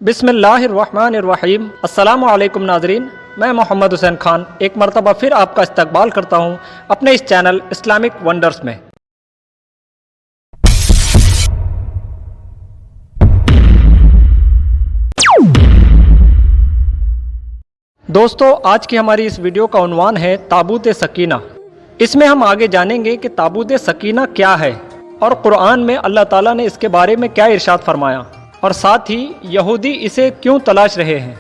बिस्मिल्लाहिर्रहमानिर्रहीम। अस्सलामु अलैकुम नाज़रीन, मैं मोहम्मद हुसैन खान एक मरतबा फिर आपका इस्तकबाल करता हूँ अपने इस चैनल इस्लामिक वंडर्स में। दोस्तों, आज की हमारी इस वीडियो का उन्वान है ताबूत सकीना। इसमें हम आगे जानेंगे कि ताबूत सकीना क्या है और कुरान में अल्लाह ताला ने इसके बारे में क्या इरशाद फरमाया और साथ ही यहूदी इसे क्यों तलाश रहे हैं।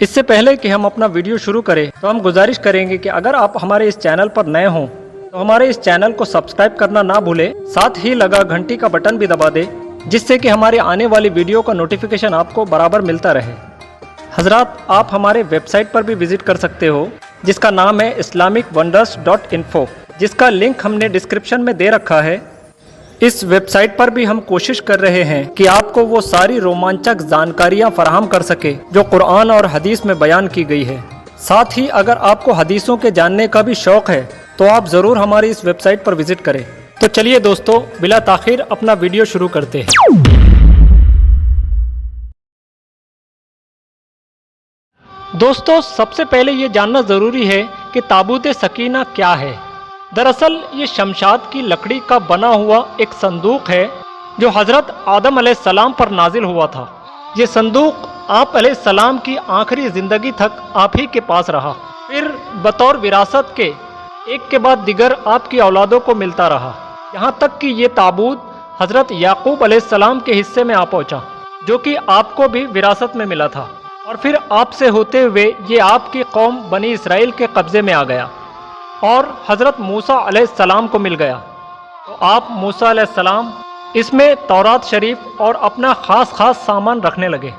इससे पहले कि हम अपना वीडियो शुरू करें तो हम गुजारिश करेंगे कि अगर आप हमारे इस चैनल पर नए हों तो हमारे इस चैनल को सब्सक्राइब करना ना भूलें, साथ ही लगा घंटी का बटन भी दबा दें जिससे कि हमारे आने वाली वीडियो का नोटिफिकेशन आपको बराबर मिलता रहे। हजरात, आप हमारे वेबसाइट पर भी विजिट कर सकते हो जिसका नाम है islamicwonders.info, जिसका लिंक हमने डिस्क्रिप्शन में दे रखा है। इस वेबसाइट पर भी हम कोशिश कर रहे हैं कि आपको वो सारी रोमांचक जानकारियां फराहम कर सके जो कुरान और हदीस में बयान की गई है। साथ ही अगर आपको हदीसों के जानने का भी शौक़ है तो आप ज़रूर हमारी इस वेबसाइट पर विजिट करें। तो चलिए दोस्तों, बिला ताखिर अपना वीडियो शुरू करते हैं। दोस्तों, सबसे पहले ये जानना ज़रूरी है कि ताबूत सकीना क्या है। दरअसल ये शमशाद की लकड़ी का बना हुआ एक संदूक है जो हज़रत आदम अलैहिस्सलाम पर नाजिल हुआ था। ये संदूक आप अलैहिस्सलाम की आखिरी ज़िंदगी तक आप ही के पास रहा, फिर बतौर विरासत के एक के बाद दिगर आपकी औलादों को मिलता रहा, यहाँ तक कि ये ताबूत हज़रत याकूब अलैहिस्सलाम के हिस्से में आ पहुँचा जो कि आपको भी विरासत में मिला था, और फिर आपसे होते हुए ये आपकी कौम बनी इसराइल के कब्ज़े में आ गया और हज़रत मूसा अलैहिस्सलाम को मिल गया। तो आप मूसा अलैहिस्सलाम इसमें तौरात शरीफ और अपना ख़ास सामान रखने लगे।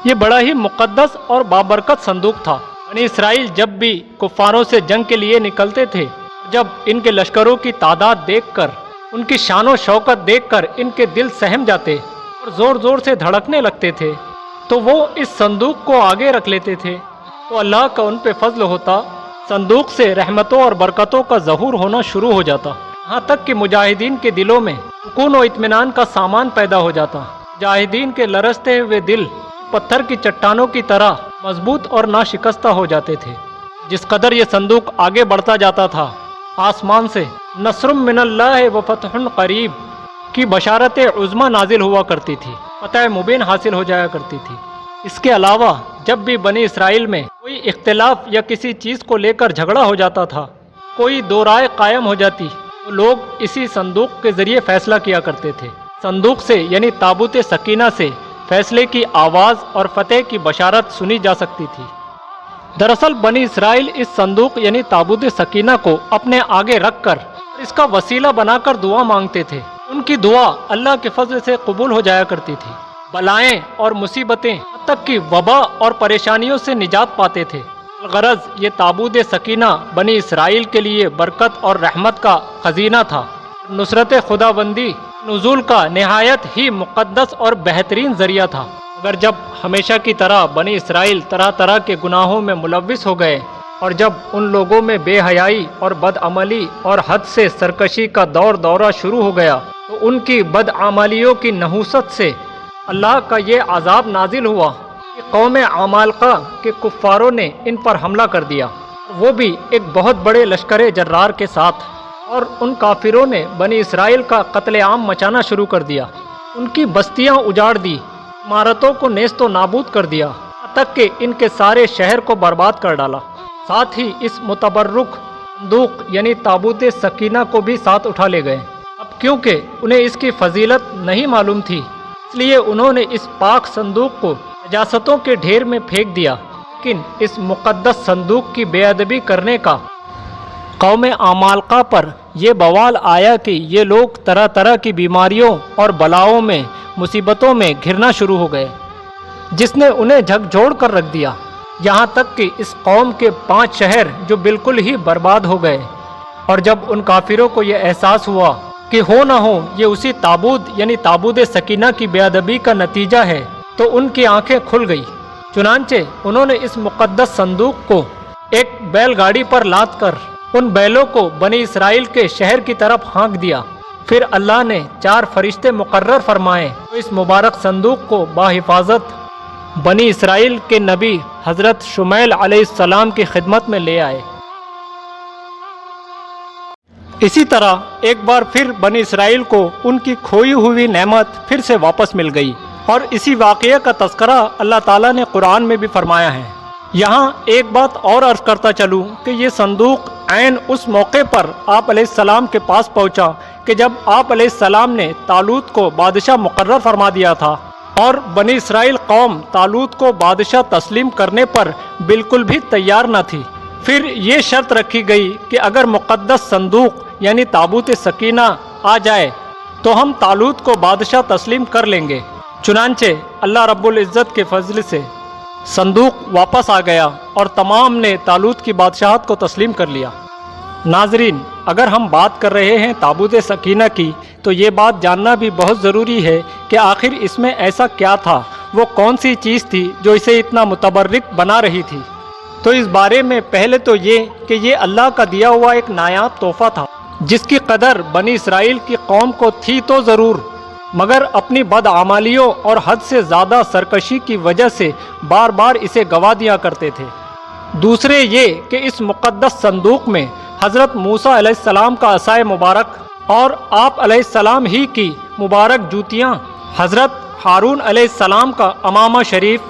ये बड़ा ही मुक़द्दस और बाबरकत संदूक था। बनी इसराइल जब भी कुफ़ारों से जंग के लिए निकलते थे, जब इनके लश्करों की तादाद देखकर, उनकी शान व शौकत देखकर इनके दिल सहम जाते और ज़ोर ज़ोर से धड़कने लगते थे, तो वो इस संदूक को आगे रख लेते थे। तो अल्लाह का उन पे फजल होता, संदूक से रहमतों और बरकतों का ज़हूर होना शुरू हो जाता, यहाँ तक कि मुजाहिदीन के दिलों में सुकून और इत्मीनान का सामान पैदा हो जाता। मुजाहिदीन के लरसते हुए दिल पत्थर की चट्टानों की तरह मजबूत और नाशिकस्ता हो जाते थे। जिस कदर ये संदूक आगे बढ़ता जाता था, आसमान से नस्रुम मिनल्लाह व फतहुन करीब की बशारत उज़्मा नाजिल हुआ करती थी, फतह मुबीन हासिल हो जाया करती थी। इसके अलावा जब भी बनी इसराइल में कोई इख्तिलाफ या किसी चीज़ को लेकर झगड़ा हो जाता था, कोई दो राय कायम हो जाती, तो लोग इसी संदूक के ज़रिए फ़ैसला किया करते थे। संदूक से यानी ताबूत सकीना से फ़ैसले की आवाज़ और फतेह की बशारत सुनी जा सकती थी। दरअसल बनी इसराइल इस संदूक यानी ताबूत सकीना को अपने आगे रख कर इसका वसीला बनाकर दुआ मांगते थे। उनकी दुआ अल्लाह के फजल से कबूल हो जाया करती थी। बलाएं और मुसीबतें तक की वबा और परेशानियों से निजात पाते थे। गरज ये ताबूत सकीना बनी इसराइल के लिए बरकत और रहमत का खजीना था, नुसरत खुदाबंदी नुज़ूल का नहायत ही मुक़द्दस और बेहतरीन ज़रिया था। मगर जब हमेशा की तरह बनी इसराइल तरह तरह के गुनाहों में मुलव्विस हो गए और जब उन लोगों में बेहयाई और बदअमली और हद से सरकशी का दौरा शुरू हो गया, तो उनकी बदअमलियों की नहूसत से अल्लाह का ये अज़ाब नाजिल हुआ कि कौम अमालका के कुफ़ारों ने इन पर हमला कर दिया, वो भी एक बहुत बड़े लश्कर जर्रार के साथ, और उन काफिरों ने बनी इसराइल का कत्लेआम मचाना शुरू कर दिया। उनकी बस्तियां उजाड़ दी, इमारतों को नेस्तो नाबूद कर दिया, तक कि इनके सारे शहर को बर्बाद कर डाला। साथ ही इस मुतबर्रुक संदूक यानी ताबूत सकीना को भी साथ उठा ले गए। अब क्योंकि उन्हें इसकी फजीलत नहीं मालूम थी, इसलिए उन्होंने इस पाक संदूक को नजासतों के ढेर में फेंक दिया। लेकिन इस मुक़द्दस संदूक की बेअदबी करने का कौम अमालका पर यह बवाल आया कि ये लोग तरह तरह की बीमारियों और बलाओं में, मुसीबतों में घिरना शुरू हो गए, जिसने उन्हें झकझोर कर रख दिया। यहाँ तक कि इस कौम के 5 शहर जो बिल्कुल ही बर्बाद हो गए। और जब उन काफिरों को यह एहसास हुआ कि हो ना हो ये उसी ताबूत यानी ताबूत सकीना की बेअदबी का नतीजा है, तो उनकी आंखें खुल गई। चुनांचे उन्होंने इस मुक़द्दस संदूक को एक बैलगाड़ी पर लाद कर उन बैलों को बनी इसराइल के शहर की तरफ हाँक दिया। फिर अल्लाह ने 4 फरिश्ते मुकर्रर फरमाए तो इस मुबारक संदूक को बाहिफाजत بنی اسرائیل کے نبی حضرت شمیل علیہ السلام کی خدمت میں لے آئے۔ اسی طرح ایک بار پھر بنی اسرائیل کو ان کی کھوئی ہوئی نعمت پھر سے واپس مل گئی، اور اسی واقعے کا تذکرہ اللہ تعالیٰ نے قرآن میں بھی فرمایا ہے۔ یہاں ایک بات اور عرض کرتا چلوں کہ یہ صندوق عین اس موقع پر آپ علیہ السلام کے پاس پہنچا کہ جب آپ علیہ السلام نے طالوت کو بادشاہ مقرر فرما دیا تھا، اور بنی اسرائیل قوم طالوت کو بادشاہ تسلیم کرنے پر بالکل بھی تیار نہ تھی۔ پھر یہ شرط رکھی گئی کہ اگر مقدس صندوق یعنی تابوت سکینہ آ جائے تو ہم طالوت کو بادشاہ تسلیم کر لیں گے۔ چنانچہ اللہ رب العزت کے فضل سے صندوق واپس آ گیا اور تمام نے طالوت کی بادشاہت کو تسلیم کر لیا۔ ناظرین، اگر ہم بات کر رہے ہیں تابوت سکینہ کی تو یہ بات جاننا بھی بہت ضروری ہے کہ آخر اس میں ایسا کیا تھا، وہ کون سی چیز تھی جو اسے اتنا متبرک بنا رہی تھی۔ تو اس بارے میں پہلے تو یہ کہ یہ اللہ کا دیا ہوا ایک نایاب تحفہ تھا جس کی قدر بنی اسرائیل کی قوم کو تھی تو ضرور، مگر اپنی بدعمالیوں اور حد سے زیادہ سرکشی کی وجہ سے بار بار اسے گنوا دیا کرتے تھے۔ دوسرے یہ کہ اس مقدس صندوق میں حضرت موسیٰ علیہ السلام کا عصائے مبارک اور آپ علیہ السلام ہی کی مبارک جوتیاں، حضرت ہارون علیہ السلام کا امامہ شریف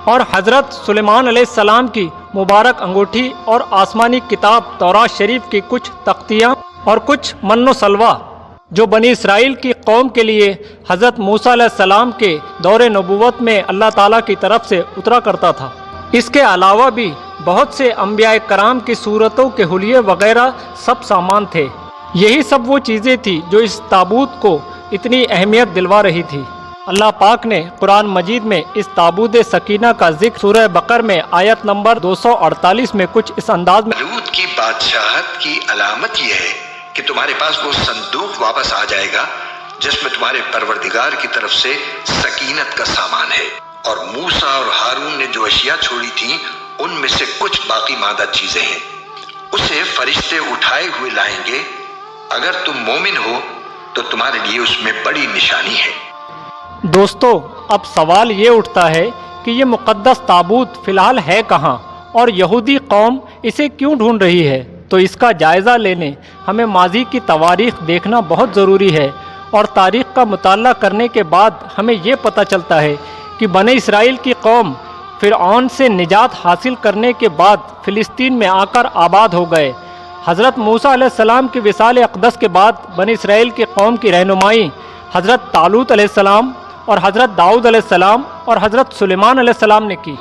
اور حضرت سلیمان علیہ السلام کی مبارک انگوٹھی اور آسمانی کتاب تورات شریف کی کچھ تختیاں اور کچھ من و سلوہ جو بنی اسرائیل کی قوم کے لیے حضرت موسیٰ علیہ السلام کے دور نبوت میں اللہ تعالیٰ کی طرف سے اترا کرتا تھا۔ اس کے علاوہ بھی بہت سے انبیاء کرام کی صورتوں کے حلیے وغیرہ سب سامان تھے۔ یہی سب وہ چیزیں تھیں جو اس تابوت کو اتنی اہمیت دلوا رہی تھی۔ اللہ پاک نے قرآن مجید میں اس تابوت سکینہ کا ذکر سورہ بقر میں آیت نمبر 248 میں کچھ اس انداز میں طالوت کی بادشاہت کی علامت یہ ہے کہ تمہارے پاس وہ صندوق واپس آ جائے گا جس میں تمہارے پروردگار کی طرف سے سکینت کا سامان ہے، اور موسیٰ اور ہارون نے جو اشیاء چھوڑی تھیں ان میں سے کچھ باقی ماندہ چیزیں ہیں، اسے فرشتے اٹھائے ہوئے لائیں گے۔ اگر تم مومن ہو تو تمہارے لیے اس میں بڑی نشانی ہے۔ دوستو، اب سوال یہ اٹھتا ہے کہ یہ مقدس تابوت فی الحال ہے کہاں اور یہودی قوم اسے کیوں ڈھونڈ رہی ہے؟ تو اس کا جائزہ لینے ہمیں ماضی کی تواریخ دیکھنا بہت ضروری ہے، اور تاریخ کا مطالعہ کرنے کے بعد ہمیں یہ پتہ چلتا ہے کہ بنی اسرائیل کی قوم فرعون سے نجات حاصل کرنے کے بعد فلسطین میں آ کر آباد ہو گئے۔ حضرت موسیٰ علیہ السلام کی وصال اقدس کے بعد بنی اسرائیل کی قوم کی رہنمائی حضرت طالوت علیہ السلام اور حضرت داؤد علیہ السلام اور حضرت سلیمان علیہ السلام نے کی۔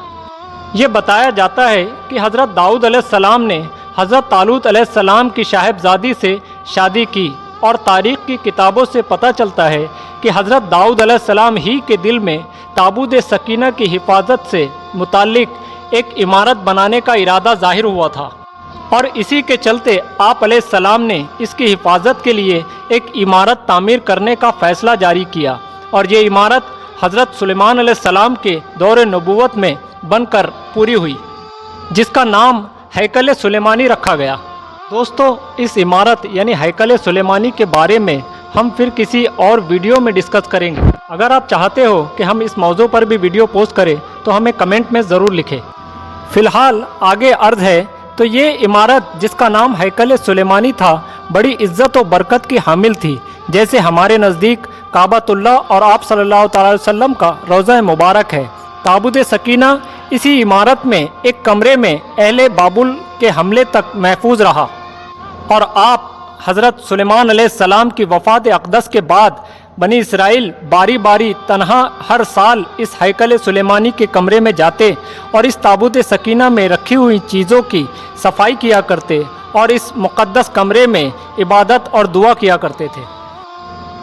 یہ بتایا جاتا ہے کہ حضرت داؤد علیہ السلام نے حضرت طالوت علیہ السلام کی صاحبزادی سے شادی کی، اور تاریخ کی کتابوں سے پتہ چلتا ہے کہ حضرت داؤد علیہ السلام ہی کے دل میں تابوت سکینہ کی حفاظت سے متعلق ایک عمارت بنانے کا ارادہ ظاہر ہوا تھا، اور اسی کے چلتے آپ علیہ السلام نے اس کی حفاظت کے لیے ایک عمارت تعمیر کرنے کا فیصلہ جاری کیا، اور یہ عمارت حضرت سلیمان علیہ السلام کے دور نبوت میں بن کر پوری ہوئی، جس کا نام ہیکل سلیمانی رکھا گیا۔ دوستو، اس عمارت یعنی ہیکل سلیمانی کے بارے میں ہم پھر کسی اور ویڈیو میں ڈسکس کریں گے۔ اگر آپ چاہتے ہو کہ ہم اس موضوع پر بھی ویڈیو پوسٹ کریں تو ہمیں کمنٹ میں ضرور لکھیں۔ فی الحال آگے عرض ہے تو یہ عمارت جس کا نام ہیکل سلیمانی تھا بڑی عزت و برکت کی حامل تھی، جیسے ہمارے نزدیک کعبۃ اللہ اور آپ صلی اللہ تعالی علیہ وسلم کا روضہ مبارک ہے۔ تابوت سکینہ اسی عمارت میں ایک کمرے میں اہل بابل کے حملے تک محفوظ رہا، اور آپ حضرت سلیمان علیہ السلام کی وفات اقدس کے بعد بنی اسرائیل باری باری تنہا ہر سال اس ہیکل سلیمانی کے کمرے میں جاتے اور اس تابوت سکینہ میں رکھی ہوئی چیزوں کی صفائی کیا کرتے اور اس مقدس کمرے میں عبادت اور دعا کیا کرتے تھے۔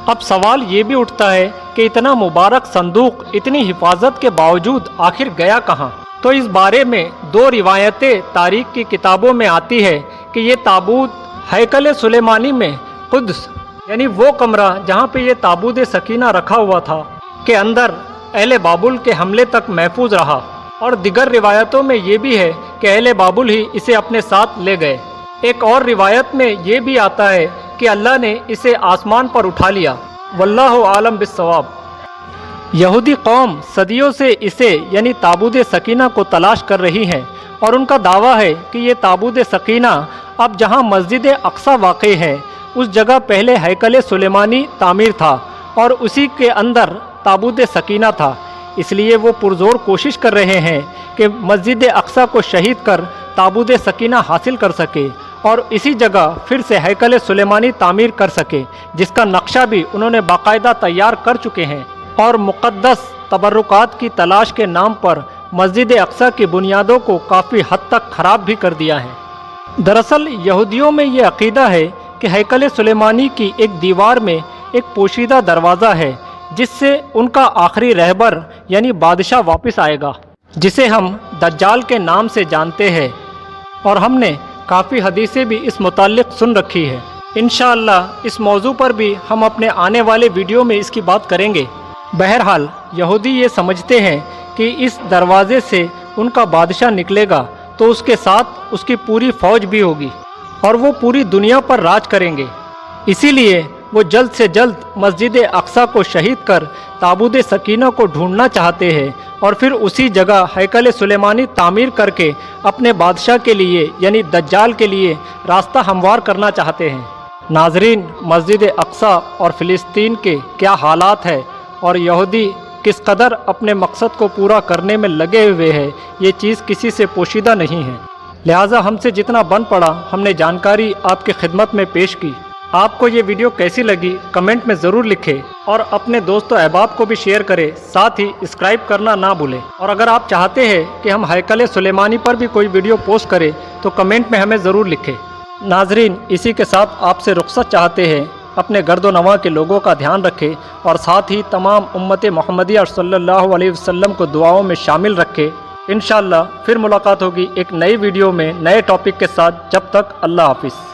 اب سوال یہ بھی اٹھتا ہے کہ اتنا مبارک صندوق اتنی حفاظت کے باوجود آخر گیا کہاں؟ تو اس بارے میں دو روایتیں تاریخ کی کتابوں میں آتی ہے کہ یہ تابوت ہیکل سلیمانی میں قدس یعنی وہ کمرہ جہاں پہ یہ تابوت سکینہ رکھا ہوا تھا کے اندر اہل بابل کے حملے تک محفوظ رہا، اور دیگر روایتوں میں یہ بھی ہے کہ اہل بابل ہی اسے اپنے ساتھ لے گئے۔ ایک اور روایت میں یہ بھی آتا ہے کہ اللہ نے اسے آسمان پر اٹھا لیا، واللہ عالم بالصواب۔ यहूदी कौम सदियों से इसे यानी ताबूत सकीना को तलाश कर रही है और उनका दावा है कि ये ताबूत सकीना अब जहाँ मस्जिद अक्सा वाक़ है उस जगह पहले हैकल सुलेमानी तामीर था और उसी के अंदर ताबूत सकीना था। इसलिए वो पुरजोर कोशिश कर रहे हैं कि मस्जिद अक्सा को शहीद कर ताबूत सकीना हासिल कर सके और इसी जगह फिर से हैकल सुलेमानी तामीर कर सके, जिसका नक्शा भी उन्होंने बाकायदा तैयार कर चुके हैं और मुक़द्दस तबर्रुकात की तलाश के नाम पर मस्जिद अक्सा की बुनियादों को काफ़ी हद तक ख़राब भी कर दिया है। दरअसल यहूदियों में ये अक़ीदा है कि हैकल सुलेमानी की एक दीवार में एक पोशीदा दरवाज़ा है जिससे उनका आखिरी रहबर यानी बादशाह वापस आएगा, जिसे हम दज्जाल के नाम से जानते हैं और हमने काफ़ी हदीसें भी इस मुताल्लिक़ सुन रखी है। इंशाअल्लाह इस मौजू पर भी हम अपने आने वाले वीडियो में इसकी बात करेंगे। बहरहाल यहूदी ये समझते हैं कि इस दरवाज़े से उनका बादशाह निकलेगा तो उसके साथ उसकी पूरी फ़ौज भी होगी और वो पूरी दुनिया पर राज करेंगे। इसीलिए वो जल्द से जल्द मस्जिद अक्सा को शहीद कर ताबूत सकीना को ढूंढना चाहते हैं और फिर उसी जगह हैकल सुलेमानी तामीर करके अपने बादशाह के लिए यानी दज्जाल के लिए रास्ता हमवार करना चाहते हैं। नाजरीन, मस्जिद अक्सा और फ़िलिस्तीन के क्या हालात है और यहूदी किस कदर अपने मकसद को पूरा करने में लगे हुए हैं, ये चीज़ किसी से पोशीदा नहीं है। लिहाजा हमसे जितना बन पड़ा हमने जानकारी आपकी खिदमत में पेश की। आपको ये वीडियो कैसी लगी कमेंट में ज़रूर लिखें और अपने दोस्तों अहबाब को भी शेयर करें, साथ ही सब्सक्राइब करना ना भूलें। और अगर आप चाहते हैं कि हम हैकल सुलेमानी पर भी कोई वीडियो पोस्ट करें तो कमेंट में हमें ज़रूर लिखें। नाजरीन, इसी के साथ आपसे रुख्सत चाहते हैं। अपने गर्दो नवा के लोगों का ध्यान रखें और साथ ही तमाम उम्मत मोहम्मदिया सल्लल्लाहु अलैहि वसल्लम को दुआओं में शामिल रखें। इंशाअल्लाह फिर मुलाकात होगी एक नई वीडियो में नए टॉपिक के साथ। जब तक अल्लाह हाफिज़।